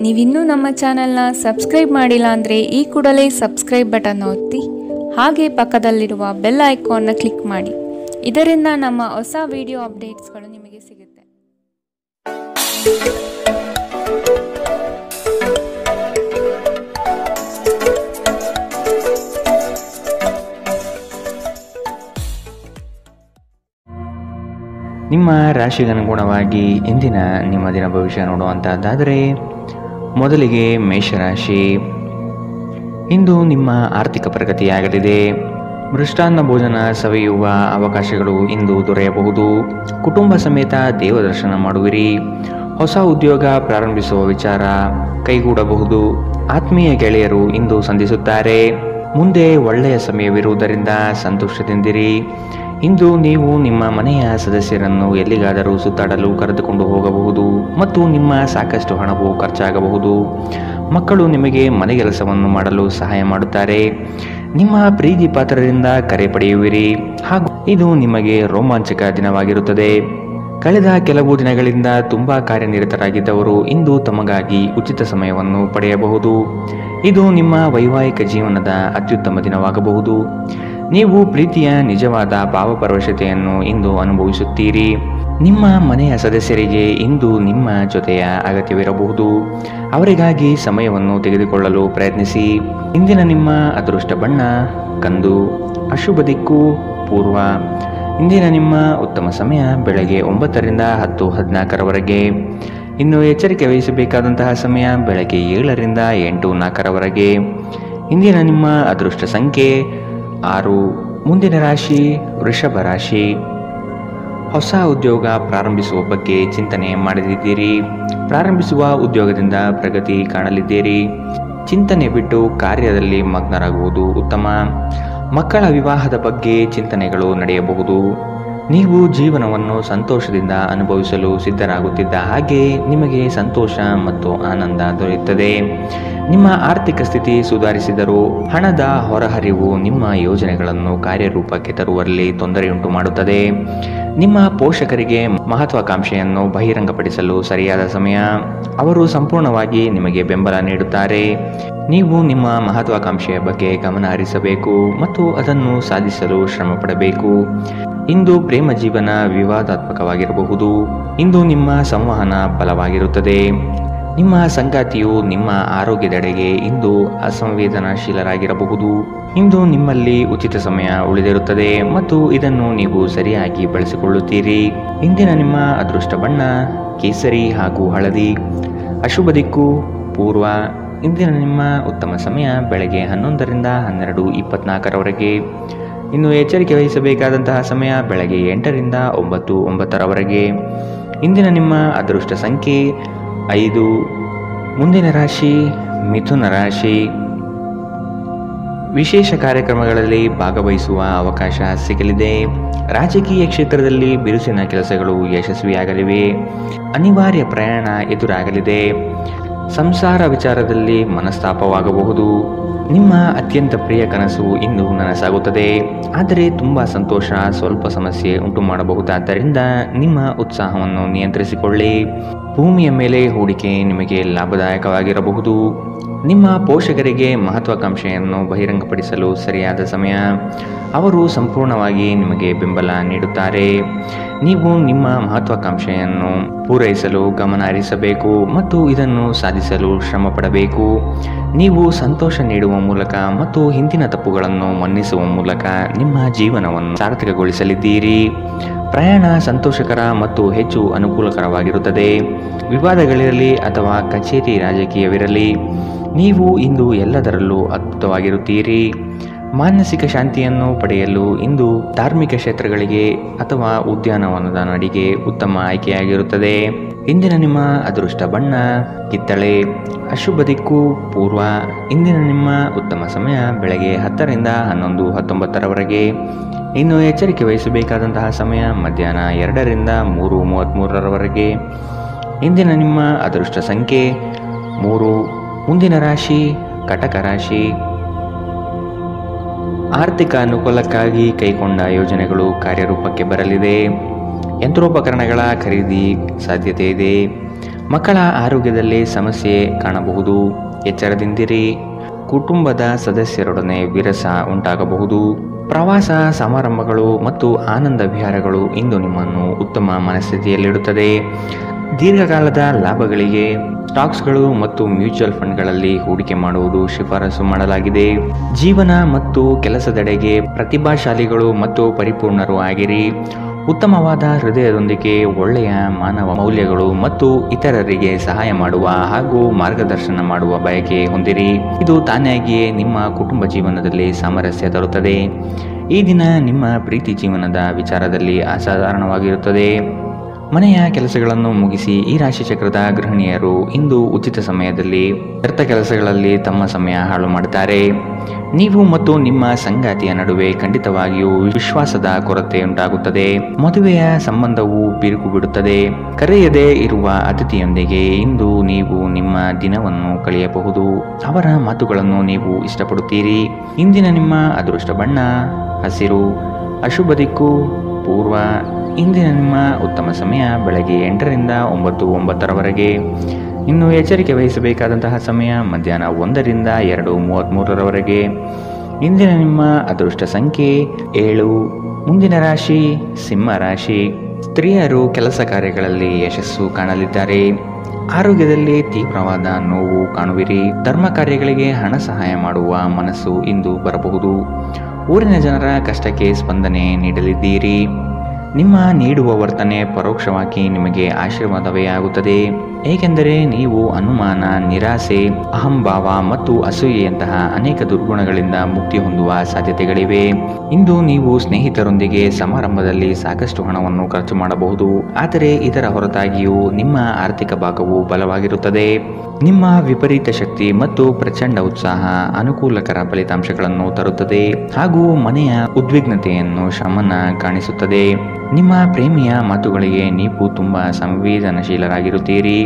ನೀವಿನ್ನೂ ನಮ್ಮ ಚಾನೆಲ್ನ ಸಬ್ಸ್ಕ್ರೈಬ್ ಮಾಡಿಲ್ಲ ಅಂದರೆ ಈ ಕೂಡಲೇ ಸಬ್ಸ್ಕ್ರೈಬ್ ಬಟನ್ ಒತ್ತಿ ಹಾಗೆ ಪಕ್ಕದಲ್ಲಿರುವ ಬೆಲ್ ಐಕಾನ್ನ ಕ್ಲಿಕ್ ಮಾಡಿ. ಇದರಿಂದ ನಮ್ಮ ಹೊಸ ವಿಡಿಯೋ ಅಪ್ಡೇಟ್ಸ್ಗಳು ನಿಮಗೆ ಸಿಗುತ್ತೆ. ನಿಮ್ಮ ರಾಶಿಗನುಗುಣವಾಗಿ ಇಂದಿನ ನಿಮ್ಮ ದಿನ ಭವಿಷ್ಯ ನೋಡುವಂತಹದ್ದಾದರೆ ಮೊದಲಿಗೆ ಮೇಷರಾಶಿ. ಇಂದು ನಿಮ್ಮ ಆರ್ಥಿಕ ಪ್ರಗತಿಯಾಗಲಿದೆ. ಮೃಷ್ಟಾನ್ನ ಭೋಜನ ಸವಿಯುವ ಅವಕಾಶಗಳು ಇಂದು ದೊರೆಯಬಹುದು. ಕುಟುಂಬ ಸಮೇತ ದೇವದರ್ಶನ ಮಾಡುವಿರಿ. ಹೊಸ ಉದ್ಯೋಗ ಪ್ರಾರಂಭಿಸುವ ವಿಚಾರ ಕೈಗೂಡಬಹುದು. ಆತ್ಮೀಯ ಗೆಳೆಯರು ಇಂದು ಸಂಧಿಸುತ್ತಾರೆ. ಮುಂದೆ ಒಳ್ಳೆಯ ಸಮಯವಿರುವುದರಿಂದ ಸಂತೋಷದಿಂದಿರಿ. ಇಂದು ನೀವು ನಿಮ್ಮ ಮನೆಯ ಸದಸ್ಯರನ್ನು ಎಲ್ಲಿಗಾದರೂ ಸುತ್ತಾಡಲು ಕರೆದುಕೊಂಡು ಹೋಗಬಹುದು ಮತ್ತು ನಿಮ್ಮ ಸಾಕಷ್ಟು ಹಣವು ಖರ್ಚಾಗಬಹುದು. ಮಕ್ಕಳು ನಿಮಗೆ ಮನೆಗೆಲಸವನ್ನು ಮಾಡಲು ಸಹಾಯ ಮಾಡುತ್ತಾರೆ. ನಿಮ್ಮ ಪ್ರೀತಿ ಪಾತ್ರರಿಂದ ಕರೆ ಪಡೆಯುವಿರಿ ಹಾಗೂ ಇದು ನಿಮಗೆ ರೋಮಾಂಚಕ ದಿನವಾಗಿರುತ್ತದೆ. ಕಳೆದ ಕೆಲವು ದಿನಗಳಿಂದ ತುಂಬಾ ಕಾರ್ಯನಿರತರಾಗಿದ್ದವರು ಇಂದು ತಮಗಾಗಿ ಉಚಿತ ಸಮಯವನ್ನು ಪಡೆಯಬಹುದು. ಇದು ನಿಮ್ಮ ವೈವಾಹಿಕ ಜೀವನದ ಅತ್ಯುತ್ತಮ ದಿನವಾಗಬಹುದು. ನೀವು ಪ್ರೀತಿಯ ನಿಜವಾದ ಭಾವಪರವಶತೆಯನ್ನು ಇಂದು ಅನುಭವಿಸುತ್ತೀರಿ. ನಿಮ್ಮ ಮನೆಯ ಸದಸ್ಯರಿಗೆ ಇಂದು ನಿಮ್ಮ ಜೊತೆಯ ಅಗತ್ಯವಿರಬಹುದು. ಅವರಿಗಾಗಿ ಸಮಯವನ್ನು ತೆಗೆದುಕೊಳ್ಳಲು ಪ್ರಯತ್ನಿಸಿ. ಇಂದಿನ ನಿಮ್ಮ ಅದೃಷ್ಟ ಬಣ್ಣ ಕಂದು. ಅಶುಭ ದಿಕ್ಕು ಪೂರ್ವ. ಇಂದಿನ ನಿಮ್ಮ ಉತ್ತಮ ಸಮಯ ಬೆಳಗ್ಗೆ 9ರಿಂದ 10:14ರವರೆಗೆ. ಇನ್ನು ಎಚ್ಚರಿಕೆ ವಹಿಸಬೇಕಾದಂತಹ ಸಮಯ ಬೆಳಗ್ಗೆ 7ರಿಂದ 8:04ರವರೆಗೆ. ಇಂದಿನ ನಿಮ್ಮ ಅದೃಷ್ಟ ಸಂಖ್ಯೆ 6. ಮುಂದಿನ ರಾಶಿ ವೃಷಭ ರಾಶಿ. ಹೊಸ ಉದ್ಯೋಗ ಪ್ರಾರಂಭಿಸುವ ಬಗ್ಗೆ ಚಿಂತನೆ ಮಾಡಲಿದ್ದೀರಿ. ಪ್ರಾರಂಭಿಸುವ ಉದ್ಯೋಗದಿಂದ ಪ್ರಗತಿ ಕಾಣಲಿದ್ದೀರಿ. ಚಿಂತನೆ ಬಿಟ್ಟು ಕಾರ್ಯದಲ್ಲಿ ಮಗ್ನರಾಗುವುದು ಉತ್ತಮ. ಮಕ್ಕಳ ವಿವಾಹದ ಬಗ್ಗೆ ಚಿಂತನೆಗಳು ನಡೆಯಬಹುದು. ನೀವು ಜೀವನವನ್ನು ಸಂತೋಷದಿಂದ ಅನುಭವಿಸಲು ಸಿದ್ಧರಾಗುತ್ತಿದ್ದ ಹಾಗೆ ನಿಮಗೆ ಸಂತೋಷ ಮತ್ತು ಆನಂದ ದೊರೆಯುತ್ತದೆ. ನಿಮ್ಮ ಆರ್ಥಿಕ ಸ್ಥಿತಿ ಸುಧಾರಿಸಿದರೂ ಹಣದ ಹೊರಹರಿವು ನಿಮ್ಮ ಯೋಜನೆಗಳನ್ನು ಕಾರ್ಯರೂಪಕ್ಕೆ ತರುವಲ್ಲಿ ತೊಂದರೆಯುಂಟು ಮಾಡುತ್ತದೆ. ನಿಮ್ಮ ಪೋಷಕರಿಗೆ ಮಹತ್ವಾಕಾಂಕ್ಷೆಯನ್ನು ಬಹಿರಂಗಪಡಿಸಲು ಸರಿಯಾದ ಸಮಯ. ಅವರು ಸಂಪೂರ್ಣವಾಗಿ ನಿಮಗೆ ಬೆಂಬಲ ನೀಡುತ್ತಾರೆ. ನೀವು ನಿಮ್ಮ ಮಹತ್ವಾಕಾಂಕ್ಷೆಯ ಬಗ್ಗೆ ಗಮನ ಹರಿಸಬೇಕು ಮತ್ತು ಅದನ್ನು ಸಾಧಿಸಲು ಶ್ರಮ ಪಡಬೇಕು. ಇಂದು ಪ್ರೇಮ ಜೀವನ ವಿವಾದಾತ್ಮಕವಾಗಿರಬಹುದು. ಇಂದು ನಿಮ್ಮ ಸಂವಹನ ಬಲವಾಗಿರುತ್ತದೆ. ನಿಮ್ಮ ಸಂಗಾತಿಯು ನಿಮ್ಮ ಆರೋಗ್ಯದೆಡೆಗೆ ಇಂದು ಅಸಂವೇದನಾಶೀಲರಾಗಿರಬಹುದು. ಇಂದು ನಿಮ್ಮಲ್ಲಿ ಉಚಿತ ಸಮಯ ಉಳಿದಿರುತ್ತದೆ ಮತ್ತು ಇದನ್ನು ನೀವು ಸರಿಯಾಗಿ ಬಳಸಿಕೊಳ್ಳುತ್ತೀರಿ. ಇಂದಿನ ನಿಮ್ಮ ಅದೃಷ್ಟ ಬಣ್ಣ ಕೇಸರಿ ಹಾಗೂ ಹಳದಿ. ಅಶುಭ ದಿಕ್ಕು ಪೂರ್ವ. ಇಂದಿನ ನಿಮ್ಮ ಉತ್ತಮ ಸಮಯ ಬೆಳಗ್ಗೆ 11ರಿಂದ 12:24ರವರೆಗೆ. ಇನ್ನು ಎಚ್ಚರಿಕೆ ವಹಿಸಬೇಕಾದಂತಹ ಸಮಯ ಬೆಳಗ್ಗೆ 8ರಿಂದ 9:09ರವರೆಗೆ. ಇಂದಿನ ನಿಮ್ಮ ಅದೃಷ್ಟ ಸಂಖ್ಯೆ 5. ಮುಂದಿನ ರಾಶಿ ಮಿಥುನ ರಾಶಿ. ವಿಶೇಷ ಕಾರ್ಯಕ್ರಮಗಳಲ್ಲಿ ಭಾಗವಹಿಸುವ ಅವಕಾಶ ಸಿಗಲಿದೆ. ರಾಜಕೀಯ ಕ್ಷೇತ್ರದಲ್ಲಿ ಬಿರುಸಿನ ಕೆಲಸಗಳು ಯಶಸ್ವಿಯಾಗಲಿವೆ. ಅನಿವಾರ್ಯ ಪ್ರಯಾಣ ಎದುರಾಗಲಿದೆ. ಸಂಸಾರ ವಿಚಾರದಲ್ಲಿ ಮನಸ್ತಾಪವಾಗಬಹುದು. ನಿಮ್ಮ ಅತ್ಯಂತ ಪ್ರಿಯ ಕನಸು ಇಂದು ನನಸಾಗುತ್ತದೆ. ಆದರೆ ತುಂಬ ಸಂತೋಷ ಸ್ವಲ್ಪ ಸಮಸ್ಯೆ ಉಂಟು ಮಾಡಬಹುದಾದ್ದರಿಂದ ನಿಮ್ಮ ಉತ್ಸಾಹವನ್ನು ನಿಯಂತ್ರಿಸಿಕೊಳ್ಳಿ. ಭೂಮಿಯ ಮೇಲೆ ಹೂಡಿಕೆ ನಿಮಗೆ ಲಾಭದಾಯಕವಾಗಿರಬಹುದು. ನಿಮ್ಮ ಪೋಷಕರಿಗೆ ಮಹತ್ವಾಕಾಂಕ್ಷೆಯನ್ನು ಬಹಿರಂಗಪಡಿಸಲು ಸರಿಯಾದ ಸಮಯ. ಅವರು ಸಂಪೂರ್ಣವಾಗಿ ನಿಮಗೆ ಬೆಂಬಲ ನೀಡುತ್ತಾರೆ. ನೀವು ನಿಮ್ಮ ಮಹತ್ವಾಕಾಂಕ್ಷೆಯನ್ನು ಪೂರೈಸಲು ಗಮನ ಹರಿಸಬೇಕು ಮತ್ತು ಇದನ್ನು ಸಾಧಿಸಲು ಶ್ರಮ ಪಡಬೇಕು. ನೀವು ಸಂತೋಷ ನೀಡುವ ಮೂಲಕ ಮತ್ತು ಹಿಂದಿನ ತಪ್ಪುಗಳನ್ನು ಮನ್ನಿಸುವ ಮೂಲಕ ನಿಮ್ಮ ಜೀವನವನ್ನು ಸಾರ್ಥಕಗೊಳಿಸಲಿದ್ದೀರಿ. ಪ್ರಯಾಣ ಸಂತೋಷಕರ ಮತ್ತು ಹೆಚ್ಚು ಅನುಕೂಲಕರವಾಗಿರುತ್ತದೆ. ವಿವಾದಗಳಿರಲಿ ಅಥವಾ ಕಚೇರಿ ರಾಜಕೀಯವಿರಲಿ, ನೀವು ಇಂದು ಎಲ್ಲದರಲ್ಲೂ ಅದ್ಭುತವಾಗಿರುತ್ತೀರಿ. ಮಾನಸಿಕ ಶಾಂತಿಯನ್ನು ಪಡೆಯಲು ಇಂದು ಧಾರ್ಮಿಕ ಕ್ಷೇತ್ರಗಳಿಗೆ ಅಥವಾ ಉದ್ಯಾನವನದ ನಡಿಗೆ ಉತ್ತಮ ಆಯ್ಕೆಯಾಗಿರುತ್ತದೆ. ಇಂದಿನ ನಿಮ್ಮ ಅದೃಷ್ಟ ಬಣ್ಣ ಕಿತ್ತಳೆ. ಅಶುಭ ದಿಕ್ಕು ಪೂರ್ವ. ಇಂದಿನ ನಿಮ್ಮ ಉತ್ತಮ ಸಮಯ ಬೆಳಗ್ಗೆ 10ರಿಂದ 11:19ರವರೆಗೆ. ಇನ್ನು ಎಚ್ಚರಿಕೆ ವಹಿಸಬೇಕಾದಂತಹ ಸಮಯ ಮಧ್ಯಾಹ್ನ 2ರಿಂದ 3:33ರವರೆಗೆ. ಇಂದಿನ ನಿಮ್ಮ ಅದೃಷ್ಟ ಸಂಖ್ಯೆ 3. ಮುಂದಿನ ರಾಶಿ ಕಟಕ ರಾಶಿ. ಆರ್ಥಿಕ ಅನುಕೂಲಕ್ಕಾಗಿ ಕೈಗೊಂಡ ಯೋಜನೆಗಳು ಕಾರ್ಯರೂಪಕ್ಕೆ ಬರಲಿದೆ. ಯಂತ್ರೋಪಕರಣಗಳ ಖರೀದಿ ಸಾಧ್ಯತೆ ಇದೆ. ಮಕ್ಕಳ ಆರೋಗ್ಯದಲ್ಲಿ ಸಮಸ್ಯೆ ಕಾಣಬಹುದು, ಎಚ್ಚರದಿಂದಿರಿ. ಕುಟುಂಬದ ಸದಸ್ಯರೊಡನೆ ವಿರಸ ಉಂಟಾಗಬಹುದು. ಪ್ರವಾಸ ಸಮಾರಂಭಗಳು ಮತ್ತು ಆನಂದ ವಿಹಾರಗಳು ಇಂದು ನಿಮ್ಮನ್ನು ಉತ್ತಮ ಮನಸ್ಥಿತಿಯಲ್ಲಿಡುತ್ತದೆ. ದೀರ್ಘಕಾಲದ ಲಾಭಗಳಿಗೆ ಸ್ಟಾಕ್ಸ್ಗಳು ಮತ್ತು ಮ್ಯೂಚುವಲ್ ಫಂಡ್ಗಳಲ್ಲಿ ಹೂಡಿಕೆ ಮಾಡುವುದು ಶಿಫಾರಸು ಮಾಡಲಾಗಿದೆ. ಜೀವನ ಮತ್ತು ಕೆಲಸದೆಡೆಗೆ ಪ್ರತಿಭಾಶಾಲಿಗಳು ಮತ್ತು ಪರಿಪೂರ್ಣರು ಆಗಿರಿ. ಉತ್ತಮವಾದ ಹೃದಯದೊಂದಿಗೆ ಒಳ್ಳೆಯ ಮಾನವ ಮೌಲ್ಯಗಳು ಮತ್ತು ಇತರರಿಗೆ ಸಹಾಯ ಮಾಡುವ ಹಾಗೂ ಮಾರ್ಗದರ್ಶನ ಮಾಡುವ ಬಯಕೆ ಹೊಂದಿರಿ. ಇದು ತಾನಾಗಿಯೇ ನಿಮ್ಮ ಕುಟುಂಬ ಜೀವನದಲ್ಲಿ ಸಾಮರಸ್ಯ ತರುತ್ತದೆ. ಈ ದಿನ ನಿಮ್ಮ ಪ್ರೀತಿ ಜೀವನದ ವಿಚಾರದಲ್ಲಿ ಅಸಾಧಾರಣವಾಗಿರುತ್ತದೆ. ಮನೆಯ ಕೆಲಸಗಳನ್ನು ಮುಗಿಸಿ ಈ ರಾಶಿಚಕ್ರದ ಗೃಹಿಣಿಯರು ಇಂದು ಉಚಿತ ಸಮಯದಲ್ಲಿ ವ್ಯರ್ಥ ಕೆಲಸಗಳಲ್ಲಿ ತಮ್ಮ ಸಮಯ ಹಾಳು ಮಾಡುತ್ತಾರೆ. ನೀವು ಮತ್ತು ನಿಮ್ಮ ಸಂಗಾತಿಯ ನಡುವೆ ಖಂಡಿತವಾಗಿಯೂ ವಿಶ್ವಾಸದ ಕೊರತೆ ಉಂಟಾಗುತ್ತದೆ. ಮದುವೆಯ ಸಂಬಂಧವು ಬಿರುಕು ಬಿಡುತ್ತದೆ. ಕರೆಯದೇ ಇರುವ ಅತಿಥಿಯೊಂದಿಗೆ ಇಂದು ನೀವು ನಿಮ್ಮ ದಿನವನ್ನು ಕಳೆಯಬಹುದು. ಅವರ ಮಾತುಗಳನ್ನು ನೀವು ಇಷ್ಟಪಡುತ್ತೀರಿ. ಇಂದಿನ ನಿಮ್ಮ ಅದೃಷ್ಟ ಬಣ್ಣ ಹಸಿರು. ಅಶುಭ ದಿಕ್ಕು ಪೂರ್ವ. ಇಂದಿನ ನಿಮ್ಮ ಉತ್ತಮ ಸಮಯ ಬೆಳಗ್ಗೆ 8 ರಿಂದ 9:09 ಇನ್ನು ಎಚ್ಚರಿಕೆ ವಹಿಸಬೇಕಾದಂತಹ ಸಮಯ ಮಧ್ಯಾಹ್ನ 1 ರಿಂದ 2:33 ಇಂದಿನ ನಿಮ್ಮ ಅದೃಷ್ಟ ಸಂಖ್ಯೆ 7. ಮುಂದಿನ ರಾಶಿ ಸಿಂಹ ರಾಶಿ. ಸ್ತ್ರೀಯರು ಕೆಲಸ ಕಾರ್ಯಗಳಲ್ಲಿ ಯಶಸ್ಸು ಕಾಣಲಿದ್ದಾರೆ. ಆರೋಗ್ಯದಲ್ಲಿ ತೀವ್ರವಾದ ನೋವು ಕಾಣುವಿರಿ. ಧರ್ಮ ಕಾರ್ಯಗಳಿಗೆ ಹಣ ಸಹಾಯ ಮಾಡುವ ಮನಸ್ಸು ಇಂದು ಬರಬಹುದು. ಊರಿನ ಜನರ ಕಷ್ಟಕ್ಕೆ ಸ್ಪಂದನೆ ನೀಡಲಿದ್ದೀರಿ. ನಿಮ್ಮ ನೀಡುವ ವರ್ತನೆ ಪರೋಕ್ಷವಾಗಿ ನಿಮಗೆ ಆಶೀರ್ವಾದವೇ ಆಗುತ್ತದೆ. ಏಕೆಂದರೆ ನೀವು ಅನುಮಾನ, ನಿರಾಸೆ, ಅಹಂಭಾವ ಮತ್ತು ಅಸೂಯೆಯಂತಹ ಅನೇಕ ದುರ್ಗುಣಗಳಿಂದ ಮುಕ್ತಿ ಹೊಂದುವ ಸಾಧ್ಯತೆಗಳಿವೆ. ಇಂದು ನೀವು ಸ್ನೇಹಿತರೊಂದಿಗೆ ಸಮಾರಂಭದಲ್ಲಿ ಸಾಕಷ್ಟು ಹಣವನ್ನು ಖರ್ಚು ಮಾಡಬಹುದು. ಆದರೆ ಇದರ ಹೊರತಾಗಿಯೂ ನಿಮ್ಮ ಆರ್ಥಿಕ ಭಾಗವು ಬಲವಾಗಿರುತ್ತದೆ. ನಿಮ್ಮ ವಿಪರೀತ ಶಕ್ತಿ ಮತ್ತು ಪ್ರಚಂಡ ಉತ್ಸಾಹ ಅನುಕೂಲಕರ ಫಲಿತಾಂಶಗಳನ್ನು ತರುತ್ತದೆ ಹಾಗೂ ಮನೆಯ ಉದ್ವಿಗ್ನತೆಯನ್ನು ಶಮನ ಕಾಣಿಸುತ್ತದೆ. ನಿಮ್ಮ ಪ್ರೇಮಿಯ ಮಾತುಗಳಿಗೆ ನೀವು ತುಂಬಾ ಸಂವೇದನಶೀಲರಾಗಿರುತ್ತೀರಿ.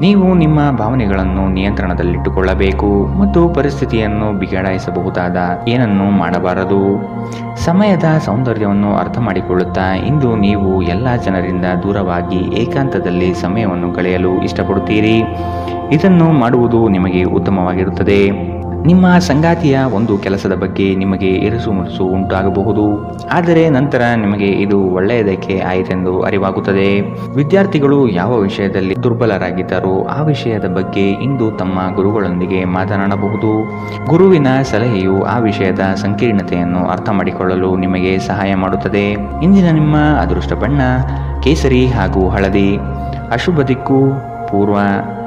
ನೀವು ನಿಮ್ಮ ಭಾವನೆಗಳನ್ನು ನಿಯಂತ್ರಣದಲ್ಲಿಟ್ಟುಕೊಳ್ಳಬೇಕು ಮತ್ತು ಪರಿಸ್ಥಿತಿಯನ್ನು ಬಿಗಡಾಯಿಸಬಹುದಾದ ಏನನ್ನೂ ಮಾಡಬಾರದು. ಸಮಯದ ಸೌಂದರ್ಯವನ್ನು ಅರ್ಥ ಮಾಡಿಕೊಳ್ಳುತ್ತಾ ಇಂದು ನೀವು ಎಲ್ಲ ಜನರಿಂದ ದೂರವಾಗಿ ಏಕಾಂತದಲ್ಲಿ ಸಮಯವನ್ನು ಕಳೆಯಲು ಇಷ್ಟಪಡುತ್ತೀರಿ. ಇದನ್ನು ಮಾಡುವುದು ನಿಮಗೆ ಉತ್ತಮವಾಗಿರುತ್ತದೆ. ನಿಮ್ಮ ಸಂಗಾತಿಯ ಒಂದು ಕೆಲಸದ ಬಗ್ಗೆ ನಿಮಗೆ ಇರುಸು ಮುರುಸು ಉಂಟಾಗಬಹುದು. ಆದರೆ ನಂತರ ನಿಮಗೆ ಇದು ಒಳ್ಳೆಯದಕ್ಕೆ ಆಯಿತೆಂದು ಅರಿವಾಗುತ್ತದೆ. ವಿದ್ಯಾರ್ಥಿಗಳು ಯಾವ ವಿಷಯದಲ್ಲಿ ದುರ್ಬಲರಾಗಿದ್ದಾರೋ ಆ ವಿಷಯದ ಬಗ್ಗೆ ಇಂದು ತಮ್ಮ ಗುರುಗಳೊಂದಿಗೆ ಮಾತನಾಡಬಹುದು. ಗುರುವಿನ ಸಲಹೆಯು ಆ ವಿಷಯದ ಸಂಕೀರ್ಣತೆಯನ್ನು ಅರ್ಥ ಮಾಡಿಕೊಳ್ಳಲು ನಿಮಗೆ ಸಹಾಯ ಮಾಡುತ್ತದೆ. ಇಂದಿನ ನಿಮ್ಮ ಅದೃಷ್ಟ ಬಣ್ಣ ಕೇಸರಿ ಹಾಗೂ ಹಳದಿ. ಅಶುಭ ದಿಕ್ಕು ಪೂರ್ವ.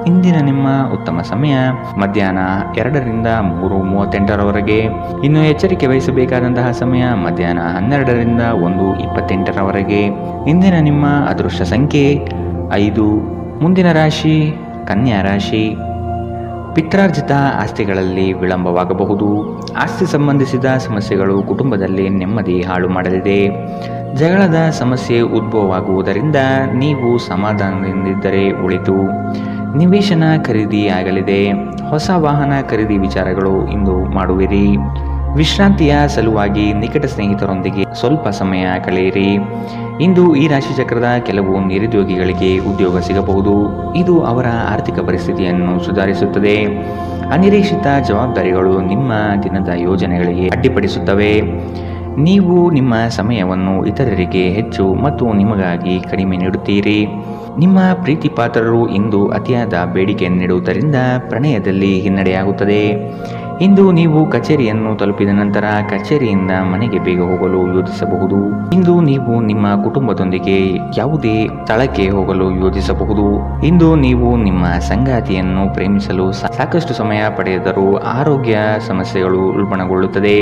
ಇಂದಿನ ನಿಮ್ಮ ಉತ್ತಮ ಸಮಯ ಮಧ್ಯಾಹ್ನ 2 ರಿಂದ 3:38 ಇನ್ನು ಎಚ್ಚರಿಕೆ ವಹಿಸಬೇಕಾದಂತಹ ಸಮಯ ಮಧ್ಯಾಹ್ನ 12 ರಿಂದ 1:28 ಇಂದಿನ ನಿಮ್ಮ ಅದೃಷ್ಟ ಸಂಖ್ಯೆ 5. ಮುಂದಿನ ರಾಶಿ ಕನ್ಯಾ ರಾಶಿ. ಪಿತ್ರಾರ್ಜಿತ ಆಸ್ತಿಗಳಲ್ಲಿ ವಿಳಂಬವಾಗಬಹುದು. ಆಸ್ತಿ ಸಂಬಂಧಿಸಿದ ಸಮಸ್ಯೆಗಳು ಕುಟುಂಬದಲ್ಲಿ ನೆಮ್ಮದಿ ಹಾಳು ಮಾಡಲಿದೆ. ಜಗಳದ ಸಮಸ್ಯೆ ಉದ್ಭವವಾಗುವುದರಿಂದ ನೀವು ಸಮಾಧಾನದಿಂದಿದ್ದರೆ ಒಳಿತು. ನಿವೇಶನ ಖರೀದಿ ಆಗಲಿದೆ. ಹೊಸ ವಾಹನ ಖರೀದಿ ವಿಚಾರಗಳು ಇಂದು ಮಾಡುವಿರಿ. ವಿಶ್ರಾಂತಿಯ ಸಲುವಾಗಿ ನಿಕಟ ಸ್ನೇಹಿತರೊಂದಿಗೆ ಸ್ವಲ್ಪ ಸಮಯ ಕಳೆಯಿರಿ. ಇಂದು ಈ ರಾಶಿಚಕ್ರದ ಕೆಲವು ನಿರುದ್ಯೋಗಿಗಳಿಗೆ ಉದ್ಯೋಗ ಸಿಗಬಹುದು. ಇದು ಅವರ ಆರ್ಥಿಕ ಪರಿಸ್ಥಿತಿಯನ್ನು ಸುಧಾರಿಸುತ್ತದೆ. ಅನಿರೀಕ್ಷಿತ ಜವಾಬ್ದಾರಿಗಳು ನಿಮ್ಮ ದಿನದ ಯೋಜನೆಗಳಿಗೆ ಅಡ್ಡಿಪಡಿಸುತ್ತವೆ. ನೀವು ನಿಮ್ಮ ಸಮಯವನ್ನು ಇತರರಿಗೆ ಹೆಚ್ಚು ಮತ್ತು ನಿಮಗಾಗಿ ಕಡಿಮೆ ನೀಡುತ್ತೀರಿ. ನಿಮ್ಮ ಪ್ರೀತಿ ಪಾತ್ರರು ಇಂದು ಅತಿಯಾದ ಬೇಡಿಕೆ ನೀಡುವುದರಿಂದ ಪ್ರಣಯದಲ್ಲಿ ಹಿನ್ನಡೆಯಾಗುತ್ತದೆ. ಇಂದು ನೀವು ಕಚೇರಿಯನ್ನು ತಲುಪಿದ ನಂತರ ಕಚೇರಿಯಿಂದ ಮನೆಗೆ ಬೇಗ ಹೋಗಲು ಯೋಜಿಸಬಹುದು. ಇಂದು ನೀವು ನಿಮ್ಮ ಕುಟುಂಬದೊಂದಿಗೆ ಯಾವುದೇ ಸ್ಥಳಕ್ಕೆ ಹೋಗಲು ಯೋಜಿಸಬಹುದು. ಇಂದು ನೀವು ನಿಮ್ಮ ಸಂಗಾತಿಯನ್ನು ಪ್ರೇಮಿಸಲು ಸಾಕಷ್ಟು ಸಮಯ ಪಡೆದರೂ ಆರೋಗ್ಯ ಸಮಸ್ಯೆಗಳು ಉಲ್ಬಣಗೊಳ್ಳುತ್ತದೆ.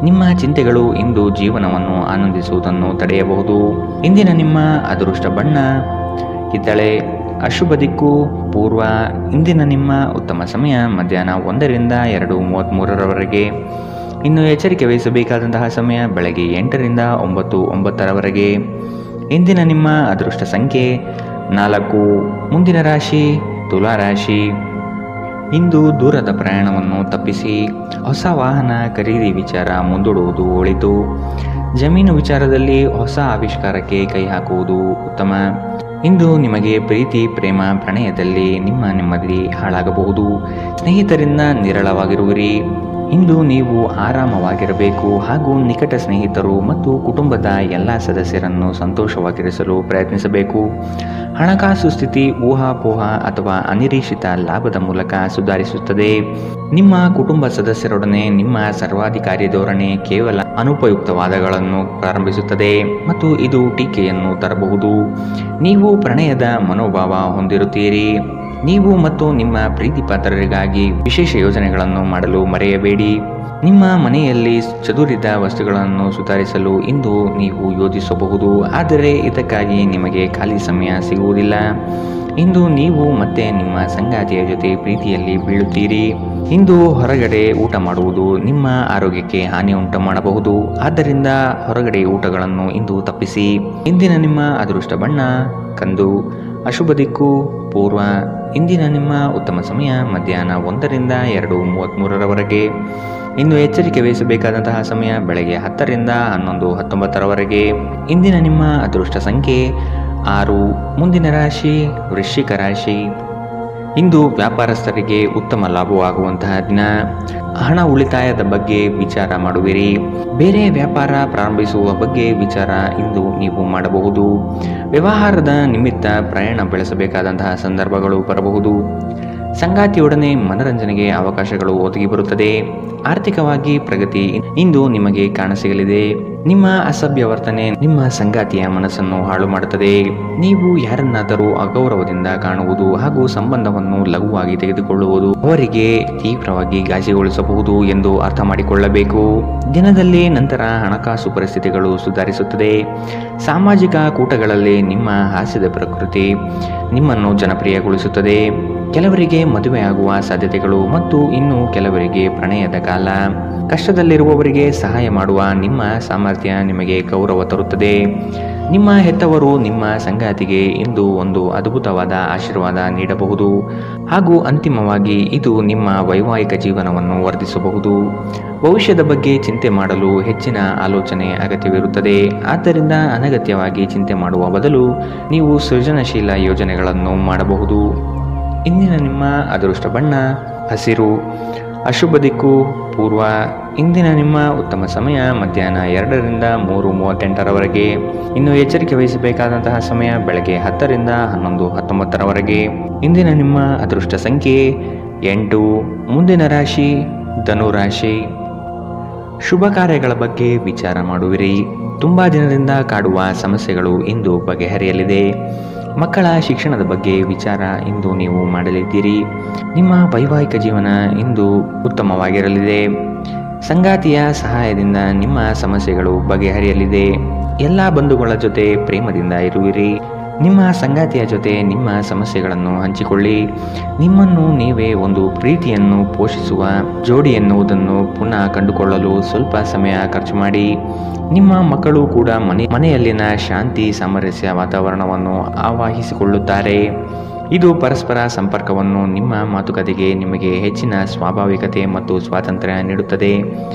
ನಿಮ್ಮ ಚಿಂತೆಗಳು ಇಂದು ಜೀವನವನ್ನು ಆನಂದಿಸುವುದನ್ನು ತಡೆಯಬಹುದು. ಇಂದಿನ ನಿಮ್ಮ ಅದೃಷ್ಟ ಬಣ್ಣ ಕಿತ್ತಳೆ. ಅಶುಭ ದಿಕ್ಕು ಪೂರ್ವ. ಇಂದಿನ ನಿಮ್ಮ ಉತ್ತಮ ಸಮಯ ಮಧ್ಯಾಹ್ನ 1 ರಿಂದ 2:33 ಇನ್ನು ಎಚ್ಚರಿಕೆ ವಹಿಸಬೇಕಾದಂತಹ ಸಮಯ ಬೆಳಗ್ಗೆ 8 ರಿಂದ 9:09 ಇಂದಿನ ನಿಮ್ಮ ಅದೃಷ್ಟ ಸಂಖ್ಯೆ 4. ಮುಂದಿನ ರಾಶಿ ತುಲಾ ರಾಶಿ. ಇಂದು ದೂರದ ಪ್ರಯಾಣವನ್ನು ತಪ್ಪಿಸಿ. ಹೊಸ ವಾಹನ ಖರೀದಿ ವಿಚಾರ ಮುಂದೂಡುವುದು ಒಳಿತು. ಜಮೀನು ವಿಚಾರದಲ್ಲಿ ಹೊಸ ಆವಿಷ್ಕಾರಕ್ಕೆ ಕೈ ಹಾಕುವುದು ಉತ್ತಮ. ಇಂದು ನಿಮಗೆ ಪ್ರೀತಿ ಪ್ರೇಮ ಪ್ರಣಯದಲ್ಲಿ ನಿಮ್ಮ ನೆಮ್ಮದಿ ಹಾಳಾಗಬಹುದು. ಸ್ನೇಹಿತರಿಂದ ನಿರಳವಾಗಿರುವಿರಿ. ಇಂದು ನೀವು ಆರಾಮವಾಗಿರಬೇಕು ಹಾಗೂ ನಿಕಟ ಸ್ನೇಹಿತರು ಮತ್ತು ಕುಟುಂಬದ ಎಲ್ಲ ಸದಸ್ಯರನ್ನು ಸಂತೋಷವಾಗಿರಿಸಲು ಪ್ರಯತ್ನಿಸಬೇಕು. ಹಣಕಾಸು ಸ್ಥಿತಿ ಊಹಾಪೋಹ ಅಥವಾ ಅನಿರೀಕ್ಷಿತ ಲಾಭದ ಮೂಲಕ ಸುಧಾರಿಸುತ್ತದೆ. ನಿಮ್ಮ ಕುಟುಂಬ ಸದಸ್ಯರೊಡನೆ ನಿಮ್ಮ ಸರ್ವಾಧಿಕಾರಿ ಧೋರಣೆ ಕೇವಲ ಅನುಪಯುಕ್ತವಾದಗಳನ್ನು ಪ್ರಾರಂಭಿಸುತ್ತದೆ ಮತ್ತು ಇದು ಟೀಕೆಯನ್ನು ತರಬಹುದು. ನೀವು ಪ್ರಣಯದ ಮನೋಭಾವ ಹೊಂದಿರುತ್ತೀರಿ. ನೀವು ಮತ್ತು ನಿಮ್ಮ ಪ್ರೀತಿ ಪಾತ್ರರಿಗಾಗಿ ವಿಶೇಷ ಯೋಜನೆಗಳನ್ನು ಮಾಡಲು ಮರೆಯಬೇಡಿ. ನಿಮ್ಮ ಮನೆಯಲ್ಲಿ ಚದುರಿದ ವಸ್ತುಗಳನ್ನು ಸುಧಾರಿಸಲು ಇಂದು ನೀವು ಯೋಜಿಸಬಹುದು, ಆದರೆ ಇದಕ್ಕಾಗಿ ನಿಮಗೆ ಖಾಲಿ ಸಮಯ ಸಿಗುವುದಿಲ್ಲ. ಇಂದು ನೀವು ಮತ್ತೆ ನಿಮ್ಮ ಸಂಗಾತಿಯ ಜೊತೆ ಪ್ರೀತಿಯಲ್ಲಿ ಬೀಳುತ್ತೀರಿ. ಇಂದು ಹೊರಗಡೆ ಊಟ ಮಾಡುವುದು ನಿಮ್ಮ ಆರೋಗ್ಯಕ್ಕೆ ಹಾನಿ ಉಂಟು ಮಾಡಬಹುದು, ಆದ್ದರಿಂದ ಹೊರಗಡೆ ಊಟಗಳನ್ನು ಇಂದು ತಪ್ಪಿಸಿ. ಇಂದಿನ ನಿಮ್ಮ ಅದೃಷ್ಟ ಬಣ್ಣ ಕಂದು. ಅಶುಭ ದಿಕ್ಕು ಪೂರ್ವ. ಇಂದಿನ ನಿಮ್ಮ ಉತ್ತಮ ಸಮಯ ಮಧ್ಯಾಹ್ನ 1ರಿಂದ 2:33 ಇನ್ನು ಎಚ್ಚರಿಕೆ ವಹಿಸಬೇಕಾದಂತಹ ಸಮಯ ಬೆಳಗ್ಗೆ 10ರಿಂದ 11:19 ಇಂದಿನ ನಿಮ್ಮ ಅದೃಷ್ಟ ಸಂಖ್ಯೆ 6. ಮುಂದಿನ ರಾಶಿ ವೃಶ್ಚಿಕ ರಾಶಿ. ಇಂದು ವ್ಯಾಪಾರಸ್ಥರಿಗೆ ಉತ್ತಮ ಲಾಭವಾಗುವಂತಹ ದಿನ. ಹಣ ಉಳಿತಾಯದ ಬಗ್ಗೆ ವಿಚಾರ ಮಾಡುವಿರಿ. ಬೇರೆ ವ್ಯಾಪಾರ ಪ್ರಾರಂಭಿಸುವ ಬಗ್ಗೆ ವಿಚಾರ ಇಂದು ನೀವು ಮಾಡಬಹುದು. ವ್ಯವಹಾರದ ನಿಮಿತ್ತ ಪ್ರಯಾಣ ಬೆಳೆಸಬೇಕಾದಂತಹ ಸಂದರ್ಭಗಳು ಬರಬಹುದು. ಸಂಗಾತಿಯೊಡನೆ ಮನರಂಜನೆಗೆ ಅವಕಾಶಗಳು ಒದಗಿ ಬರುತ್ತದೆ. ಆರ್ಥಿಕವಾಗಿ ಪ್ರಗತಿ ಇಂದು ನಿಮಗೆ ಕಾಣಸಿಗಲಿದೆ. ನಿಮ್ಮ ಅಸಭ್ಯ ವರ್ತನೆ ನಿಮ್ಮ ಸಂಗಾತಿಯ ಮನಸ್ಸನ್ನು ಹಾಳು ಮಾಡುತ್ತದೆ. ನೀವು ಯಾರನ್ನಾದರೂ ಅಗೌರವದಿಂದ ಕಾಣುವುದು ಹಾಗೂ ಸಂಬಂಧವನ್ನು ಲಘುವಾಗಿ ತೆಗೆದುಕೊಳ್ಳುವುದು ಅವರಿಗೆ ತೀವ್ರವಾಗಿ ಗಾಯಗೊಳಿಸಬಹುದು ಎಂದು ಅರ್ಥ ಮಾಡಿಕೊಳ್ಳಬೇಕು. ದಿನದಲ್ಲಿ ನಂತರ ಹಣಕಾಸು ಪರಿಸ್ಥಿತಿಗಳು ಸುಧಾರಿಸುತ್ತದೆ. ಸಾಮಾಜಿಕ ಕೂಟಗಳಲ್ಲಿ ನಿಮ್ಮ ಹಾಸ್ಯದ ಪ್ರಕೃತಿ ನಿಮ್ಮನ್ನು ಜನಪ್ರಿಯಗೊಳಿಸುತ್ತದೆ. ಕೆಲವರಿಗೆ ಮದುವೆಯಾಗುವ ಸಾಧ್ಯತೆಗಳು ಮತ್ತು ಇನ್ನು ಕೆಲವರಿಗೆ ಪ್ರಣಯದ ಕಾಲ. ಕಷ್ಟದಲ್ಲಿರುವವರಿಗೆ ಸಹಾಯ ಮಾಡುವ ನಿಮ್ಮ ಸಾಮರ್ಥ್ಯ ನಿಮಗೆ ಗೌರವ ತರುತ್ತದೆ. ನಿಮ್ಮ ಹೆತ್ತವರು ನಿಮ್ಮ ಸಂಗಾತಿಗೆ ಇಂದು ಒಂದು ಅದ್ಭುತವಾದ ಆಶೀರ್ವಾದ ನೀಡಬಹುದು ಹಾಗೂ ಅಂತಿಮವಾಗಿ ಇದು ನಿಮ್ಮ ವೈವಾಹಿಕ ಜೀವನವನ್ನು ವರ್ಧಿಸಬಹುದು. ಭವಿಷ್ಯದ ಬಗ್ಗೆ ಚಿಂತೆ ಮಾಡಲು ಹೆಚ್ಚಿನ ಆಲೋಚನೆ ಅಗತ್ಯವಿರುತ್ತದೆ. ಆದ್ದರಿಂದ ಅನಗತ್ಯವಾಗಿ ಚಿಂತೆ ಮಾಡುವ ಬದಲು ನೀವು ಸೃಜನಶೀಲ ಯೋಜನೆಗಳನ್ನು ಮಾಡಬಹುದು. ಇಂದಿನ ನಿಮ್ಮ ಅದೃಷ್ಟ ಬಣ್ಣ ಹಸಿರು. ಅಶುಭ ದಿಕ್ಕು ಪೂರ್ವ. ಇಂದಿನ ನಿಮ್ಮ ಉತ್ತಮ ಸಮಯ ಮಧ್ಯಾಹ್ನ 2ರಿಂದ 3:38 ಇನ್ನು ಎಚ್ಚರಿಕೆ ವಹಿಸಬೇಕಾದಂತಹ ಸಮಯ ಬೆಳಗ್ಗೆ 10ರಿಂದ 11:19 ಇಂದಿನ ನಿಮ್ಮ ಅದೃಷ್ಟ ಸಂಖ್ಯೆ 8. ಮುಂದಿನ ರಾಶಿ ಧನು ರಾಶಿ. ಶುಭ ಕಾರ್ಯಗಳ ಬಗ್ಗೆ ವಿಚಾರ ಮಾಡುವಿರಿ. ತುಂಬಾ ದಿನದಿಂದ ಕಾಡುವ ಸಮಸ್ಯೆಗಳು ಇಂದು ಬಗೆಹರಿಯಲಿದೆ. ಮಕ್ಕಳ ಶಿಕ್ಷಣದ ಬಗ್ಗೆ ವಿಚಾರ ಇಂದು ನೀವು ಮಾಡಲಿದ್ದೀರಿ. ನಿಮ್ಮ ವೈವಾಹಿಕ ಜೀವನ ಇಂದು ಉತ್ತಮವಾಗಿರಲಿದೆ. ಸಂಗಾತಿಯ ಸಹಾಯದಿಂದ ನಿಮ್ಮ ಸಮಸ್ಯೆಗಳು ಬಗೆಹರಿಯಲಿದೆ. ಎಲ್ಲ ಬಂಧುಗಳ ಜೊತೆ ಪ್ರೇಮದಿಂದ ಇರುವಿರಿ. ನಿಮ್ಮ ಸಂಗಾತಿಯ ಜೊತೆ ನಿಮ್ಮ ಸಮಸ್ಯೆಗಳನ್ನು ಹಂಚಿಕೊಳ್ಳಿ. ನಿಮ್ಮನ್ನು ನೀವೇ ಒಂದು ಪ್ರೀತಿಯನ್ನು ಪೋಷಿಸುವ ಜೋಡಿ ಎನ್ನುವುದನ್ನು ಪುನಃ ಕಂಡುಕೊಳ್ಳಲು ಸ್ವಲ್ಪ ಸಮಯ ಖರ್ಚು ಮಾಡಿ. ನಿಮ್ಮ ಮಕ್ಕಳು ಕೂಡ ಮನೆಯಲ್ಲಿನ ಶಾಂತಿ ಸಾಮರಸ್ಯ ವಾತಾವರಣವನ್ನು ಆವಾಹಿಸಿಕೊಳ್ಳುತ್ತಾರೆ. ಇದು ಪರಸ್ಪರ ಸಂಪರ್ಕವನ್ನು ನಿಮ್ಮ ಮಾತುಕತೆಗೆ ನಿಮಗೆ ಹೆಚ್ಚಿನ ಸ್ವಾಭಾವಿಕತೆ ಮತ್ತು ಸ್ವಾತಂತ್ರ್ಯ ನೀಡುತ್ತದೆ.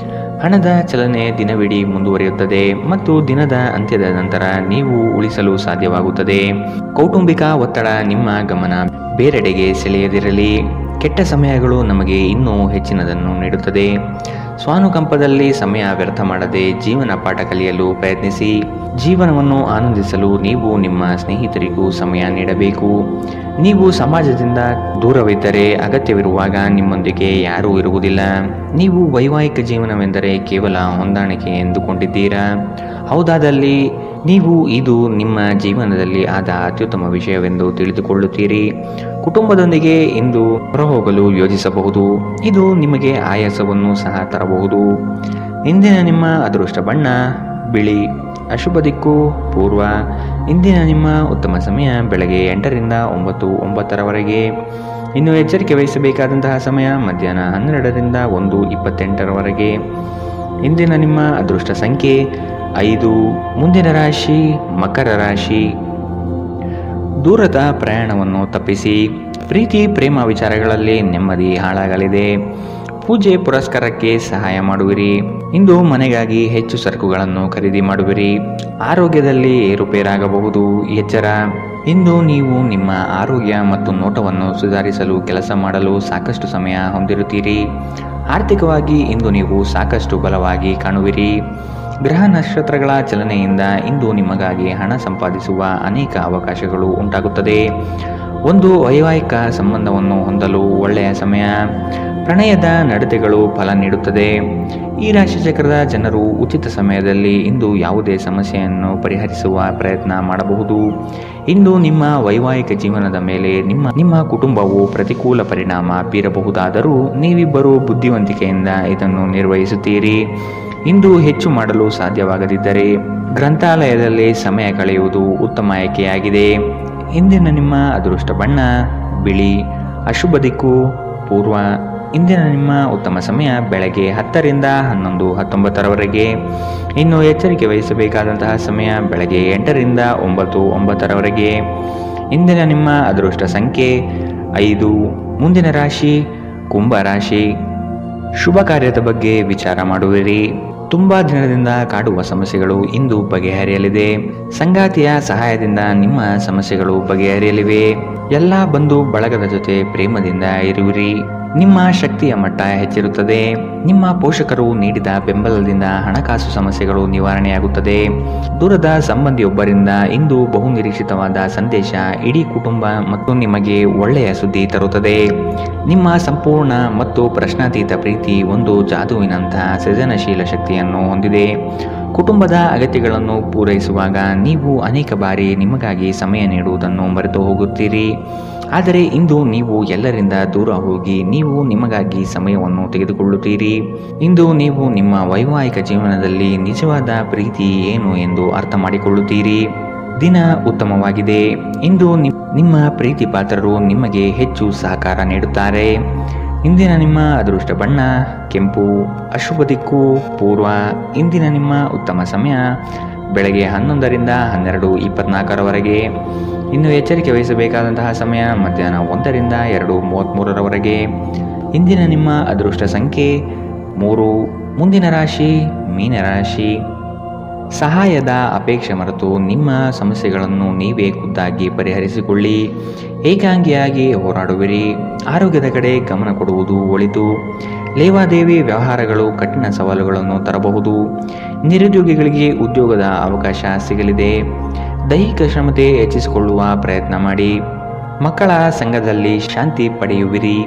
ಹಣದ ಚಲನೆ ದಿನವಿಡೀ ಮುಂದುವರಿಯುತ್ತದೆ ಮತ್ತು ದಿನದ ಅಂತ್ಯದ ನಂತರ ನೀವು ಉಳಿಸಲು ಸಾಧ್ಯವಾಗುತ್ತದೆ. ಕೌಟುಂಬಿಕ ಒತ್ತಡ ನಿಮ್ಮ ಗಮನ ಬೇರೆಡೆಗೆ ಸೆಳೆಯದಿರಲಿ. ಕೆಟ್ಟ ಸಮಯಗಳು ನಮಗೆ ಇನ್ನೂ ಹೆಚ್ಚಿನದನ್ನು ನೀಡುತ್ತದೆ. ಸ್ವಾನುಕಂಪದಲ್ಲಿ ಸಮಯ ವ್ಯರ್ಥ ಮಾಡದೆ ಜೀವನ ಪಾಠ ಕಲಿಯಲು ಪ್ರಯತ್ನಿಸಿ. ಜೀವನವನ್ನು ಆನಂದಿಸಲು ನೀವು ನಿಮ್ಮ ಸ್ನೇಹಿತರಿಗೂ ಸಮಯ ನೀಡಬೇಕು. ನೀವು ಸಮಾಜದಿಂದ ದೂರವಿದ್ದರೆ ಅಗತ್ಯವಿರುವಾಗ ನಿಮ್ಮೊಂದಿಗೆ ಯಾರೂ ಇರುವುದಿಲ್ಲ. ನೀವು ವೈವಾಹಿಕ ಜೀವನವೆಂದರೆ ಕೇವಲ ಹೊಂದಾಣಿಕೆ ಎಂದುಕೊಂಡಿದ್ದೀರಾ? ಹೌದಾದಲ್ಲಿ ನೀವು ಇದು ನಿಮ್ಮ ಜೀವನದಲ್ಲಿ ಆದ ಅತ್ಯುತ್ತಮ ವಿಷಯವೆಂದು ತಿಳಿದುಕೊಳ್ಳುತ್ತೀರಿ. ಕುಟುಂಬದೊಂದಿಗೆ ಇಂದು ಹೊರಹೋಗಲು ಯೋಜಿಸಬಹುದು. ಇದು ನಿಮಗೆ ಆಯಾಸವನ್ನು ಸಹ ತರಬಹುದು. ಇಂದಿನ ನಿಮ್ಮ ಅದೃಷ್ಟ ಬಣ್ಣ ಬಿಳಿ. ಅಶುಭ ದಿಕ್ಕು ಪೂರ್ವ. ಇಂದಿನ ನಿಮ್ಮ ಉತ್ತಮ ಸಮಯ ಬೆಳಗ್ಗೆ 8ರಿಂದ 9:09 ಇನ್ನು ಎಚ್ಚರಿಕೆ ವಹಿಸಬೇಕಾದಂತಹ ಸಮಯ ಮಧ್ಯಾಹ್ನ 12ರಿಂದ 1:28 ಇಂದಿನ ನಿಮ್ಮ ಅದೃಷ್ಟ ಸಂಖ್ಯೆ 5. ಮುಂದಿನ ರಾಶಿ ಮಕರ ರಾಶಿ. ದೂರದ ಪ್ರಯಾಣವನ್ನು ತಪ್ಪಿಸಿ. ಪ್ರೀತಿ ಪ್ರೇಮ ವಿಚಾರಗಳಲ್ಲಿ ನೆಮ್ಮದಿ ಹಾಳಾಗಲಿದೆ. ಪೂಜೆ ಪುರಸ್ಕಾರಕ್ಕೆ ಸಹಾಯ ಮಾಡುವಿರಿ. ಇಂದು ಮನೆಗಾಗಿ ಹೆಚ್ಚು ಸರಕುಗಳನ್ನು ಖರೀದಿ ಮಾಡುವಿರಿ. ಆರೋಗ್ಯದಲ್ಲಿ ಏರುಪೇರಾಗಬಹುದು. ಎಚ್ಚರ. ಇಂದು ನೀವು ನಿಮ್ಮ ಆರೋಗ್ಯ ಮತ್ತು ನೋಟವನ್ನು ಸುಧಾರಿಸಲು ಕೆಲಸ ಮಾಡಲು ಸಾಕಷ್ಟು ಸಮಯ ಹೊಂದಿರುತ್ತೀರಿ. ಆರ್ಥಿಕವಾಗಿ ಇಂದು ನೀವು ಸಾಕಷ್ಟು ಬಲವಾಗಿ ಕಾಣುವಿರಿ. ಗ್ರಹ ನಕ್ಷತ್ರಗಳ ಚಲನೆಯಿಂದ ಇಂದು ನಿಮಗಾಗಿ ಹಣ ಸಂಪಾದಿಸುವ ಅನೇಕ ಅವಕಾಶಗಳು ಉಂಟಾಗುತ್ತದೆ. ಒಂದು ವೈವಾಹಿಕ ಸಂಬಂಧವನ್ನು ಹೊಂದಲು ಒಳ್ಳೆಯ ಸಮಯ. ಪ್ರಣಯದ ನಡತೆಗಳು ಫಲ ನೀಡುತ್ತದೆ. ಈ ರಾಶಿಚಕ್ರದ ಜನರು ಉಚಿತ ಸಮಯದಲ್ಲಿ ಇಂದು ಯಾವುದೇ ಸಮಸ್ಯೆಯನ್ನು ಪರಿಹರಿಸುವ ಪ್ರಯತ್ನ ಮಾಡಬಹುದು. ಇಂದು ನಿಮ್ಮ ವೈವಾಹಿಕ ಜೀವನದ ಮೇಲೆ ನಿಮ್ಮ ಕುಟುಂಬವು ಪ್ರತಿಕೂಲ ಪರಿಣಾಮ ಬೀರಬಹುದಾದರೂ ನೀವಿಬ್ಬರು ಬುದ್ಧಿವಂತಿಕೆಯಿಂದ ಇದನ್ನು ನಿರ್ವಹಿಸುತ್ತೀರಿ. ಇಂದು ಹೆಚ್ಚು ಮಾಡಲು ಸಾಧ್ಯವಾಗದಿದ್ದರೆ ಗ್ರಂಥಾಲಯದಲ್ಲಿ ಸಮಯ ಕಳೆಯುವುದು ಉತ್ತಮ ಆಯ್ಕೆಯಾಗಿದೆ. ಇಂದಿನ ನಿಮ್ಮ ಅದೃಷ್ಟ ಬಣ್ಣ ಬಿಳಿ. ಅಶುಭ ದಿಕ್ಕು ಪೂರ್ವ. ಇಂದಿನ ನಿಮ್ಮ ಉತ್ತಮ ಸಮಯ ಬೆಳಗ್ಗೆ 10 ರಿಂದ 11, 19ರವರೆಗೆ. ಇನ್ನು ಎಚ್ಚರಿಕೆ ವಹಿಸಬೇಕಾದಂತಹ ಸಮಯ ಬೆಳಗ್ಗೆ 8 ರಿಂದ 9, 9ರವರೆಗೆ. ಇಂದಿನ ನಿಮ್ಮ ಅದೃಷ್ಟ ಸಂಖ್ಯೆ 5. ಮುಂದಿನ ರಾಶಿ ಕುಂಭ ರಾಶಿ. ಶುಭ ಕಾರ್ಯದ ಬಗ್ಗೆ ವಿಚಾರ ಮಾಡುವಿರಿ. ತುಂಬಾ ದಿನದಿಂದ ಕಾಡುವ ಸಮಸ್ಯೆಗಳು ಇಂದು ಬಗೆಹರಿಯಲಿದೆ. ಸಂಗಾತಿಯ ಸಹಾಯದಿಂದ ನಿಮ್ಮ ಸಮಸ್ಯೆಗಳು ಬಗೆಹರಿಯಲಿವೆ. ಎಲ್ಲ ಬಂಧು ಬಳಗದ ಜೊತೆ ಪ್ರೇಮದಿಂದ ಇರುವಿರಿ. ನಿಮ್ಮ ಶಕ್ತಿಯ ಮಟ್ಟ ಹೆಚ್ಚಿರುತ್ತದೆ. ನಿಮ್ಮ ಪೋಷಕರು ನೀಡಿದ ಬೆಂಬಲದಿಂದ ಹಣಕಾಸು ಸಮಸ್ಯೆಗಳು ನಿವಾರಣೆಯಾಗುತ್ತದೆ. ದೂರದ ಸಂಬಂಧಿಯೊಬ್ಬರಿಂದ ಇಂದು ಬಹುನಿರೀಕ್ಷಿತವಾದ ಸಂದೇಶ ಇಡೀ ಕುಟುಂಬ ಮತ್ತು ನಿಮಗೆ ಒಳ್ಳೆಯ ಸುದ್ದಿ ತರುತ್ತದೆ. ನಿಮ್ಮ ಸಂಪೂರ್ಣ ಮತ್ತು ಪ್ರಶ್ನಾತೀತ ಪ್ರೀತಿ ಒಂದು ಜಾದುವಿನಂತಹ ಸೃಜನಶೀಲ ಶಕ್ತಿಯನ್ನು ಹೊಂದಿದೆ. ಕುಟುಂಬದ ಅಗತ್ಯಗಳನ್ನು ಪೂರೈಸುವಾಗ ನೀವು ಅನೇಕ ಬಾರಿ ನಿಮಗಾಗಿ ಸಮಯ ನೀಡುವುದನ್ನು ಮರೆತು ಹೋಗುತ್ತೀರಿ. ಆದರೆ ಇಂದು ನೀವು ಎಲ್ಲರಿಂದ ದೂರ ಹೋಗಿ ನೀವು ನಿಮಗಾಗಿ ಸಮಯವನ್ನು ತೆಗೆದುಕೊಳ್ಳುತ್ತೀರಿ. ಇಂದು ನೀವು ನಿಮ್ಮ ವೈವಾಹಿಕ ಜೀವನದಲ್ಲಿ ನಿಜವಾದ ಪ್ರೀತಿ ಏನು ಎಂದು ಅರ್ಥ ಮಾಡಿಕೊಳ್ಳುತ್ತೀರಿ. ದಿನ ಉತ್ತಮವಾಗಿದೆ. ಇಂದು ನಿಮ್ಮ ಪ್ರೀತಿ ಪಾತ್ರರು ನಿಮಗೆ ಹೆಚ್ಚು ಸಹಕಾರ ನೀಡುತ್ತಾರೆ. ಇಂದಿನ ನಿಮ್ಮ ಅದೃಷ್ಟ ಬಣ್ಣ ಕೆಂಪು. ಅಶುಭ ದಿಕ್ಕು ಪೂರ್ವ. ಇಂದಿನ ನಿಮ್ಮ ಉತ್ತಮ ಸಮಯ ಬೆಳಗ್ಗೆ 11 ರಿಂದ 12, 24ರವರೆಗೆ. ಇನ್ನು ಎಚ್ಚರಿಕೆ ವಹಿಸಬೇಕಾದಂತಹ ಸಮಯ ಮಧ್ಯಾಹ್ನ 1 ರಿಂದ 2:33ರವರೆಗೆ. ಇಂದಿನ ನಿಮ್ಮ ಅದೃಷ್ಟ ಸಂಖ್ಯೆ 3. ಮುಂದಿನ ರಾಶಿ ಮೀನರಾಶಿ. ಸಹಾಯದ ಅಪೇಕ್ಷೆ ಮರೆತು ನಿಮ್ಮ ಸಮಸ್ಯೆಗಳನ್ನು ನೀವೇ ಖುದ್ದಾಗಿ ಪರಿಹರಿಸಿಕೊಳ್ಳಿ. ಏಕಾಂಗಿಯಾಗಿ ಹೋರಾಡುವಿರಿ. ಆರೋಗ್ಯದ ಕಡೆ ಗಮನ ಕೊಡುವುದು ಒಳಿತು. ಲೇವಾದೇವಿ ವ್ಯವಹಾರಗಳು ಕಠಿಣ ಸವಾಲುಗಳನ್ನು ತರಬಹುದು. ನಿರುದ್ಯೋಗಿಗಳಿಗೆ ಉದ್ಯೋಗದ ಅವಕಾಶ ಸಿಗಲಿದೆ. ದೈಹಿಕ ಶ್ರಮತೆ ಹೆಚ್ಚಿಸಿಕೊಳ್ಳುವ ಪ್ರಯತ್ನ ಮಾಡಿ. ಮಕ್ಕಳ ಸಂಘದಲ್ಲಿ ಶಾಂತಿ ಪಡೆಯುವಿರಿ.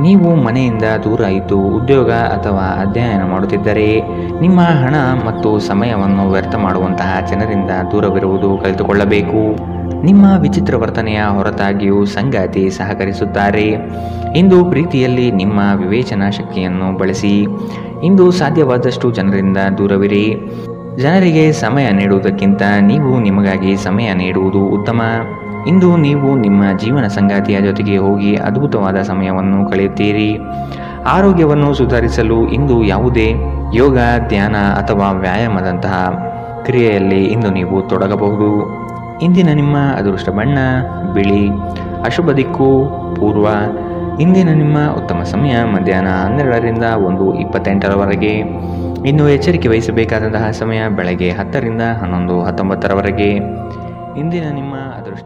ನೀವು ಮನೆಯಿಂದ ದೂರ ಇದ್ದು ಉದ್ಯೋಗ ಅಥವಾ ಅಧ್ಯಯನ ಮಾಡುತ್ತಿದ್ದರೆ ನಿಮ್ಮ ಹಣ ಮತ್ತು ಸಮಯವನ್ನು ವ್ಯರ್ಥ ಮಾಡುವಂತಹ ಜನರಿಂದ ದೂರವಿರುವುದು ಕಲಿತುಕೊಳ್ಳಬೇಕು. ನಿಮ್ಮ ವಿಚಿತ್ರ ವರ್ತನೆಯ ಹೊರತಾಗಿಯೂ ಸಂಗಾತಿ ಸಹಕರಿಸುತ್ತಾರೆ. ಇಂದು ಪ್ರೀತಿಯಲ್ಲಿ ನಿಮ್ಮ ವಿವೇಚನಾ ಶಕ್ತಿಯನ್ನು ಬಳಸಿ. ಇಂದು ಸಾಧ್ಯವಾದಷ್ಟು ಜನರಿಂದ ದೂರವಿರಿ. ಜನರಿಗೆ ಸಮಯ ನೀಡುವುದಕ್ಕಿಂತ ನೀವು ನಿಮಗಾಗಿ ಸಮಯ ನೀಡುವುದು ಉತ್ತಮ. ಇಂದು ನೀವು ನಿಮ್ಮ ಜೀವನ ಸಂಗಾತಿಯ ಜೊತೆಗೆ ಹೋಗಿ ಅದ್ಭುತವಾದ ಸಮಯವನ್ನು ಕಳೆಯುತ್ತೀರಿ. ಆರೋಗ್ಯವನ್ನು ಸುಧಾರಿಸಲು ಇಂದು ಯಾವುದೇ ಯೋಗ, ಧ್ಯಾನ ಅಥವಾ ವ್ಯಾಯಾಮದಂತಹ ಕ್ರಿಯೆಯಲ್ಲಿ ಇಂದು ನೀವು ತೊಡಗಬಹುದು. ಇಂದಿನ ನಿಮ್ಮ ಅದೃಷ್ಟ ಬಣ್ಣ ಬಿಳಿ. ಅಶುಭ ದಿಕ್ಕು ಪೂರ್ವ. ಇಂದಿನ ನಿಮ್ಮ ಉತ್ತಮ ಸಮಯ ಮಧ್ಯಾಹ್ನ 12 ರಿಂದ 1:28ರವರೆಗೆ. ಇನ್ನು ಎಚ್ಚರಿಕೆ ವಹಿಸಬೇಕಾದಂತಹ ಸಮಯ ಬೆಳಗ್ಗೆ 10 ರಿಂದ 11, 19ರವರೆಗೆ. ಇಂದಿನ ನಿಮ್ಮ ಅದೃಷ್ಟ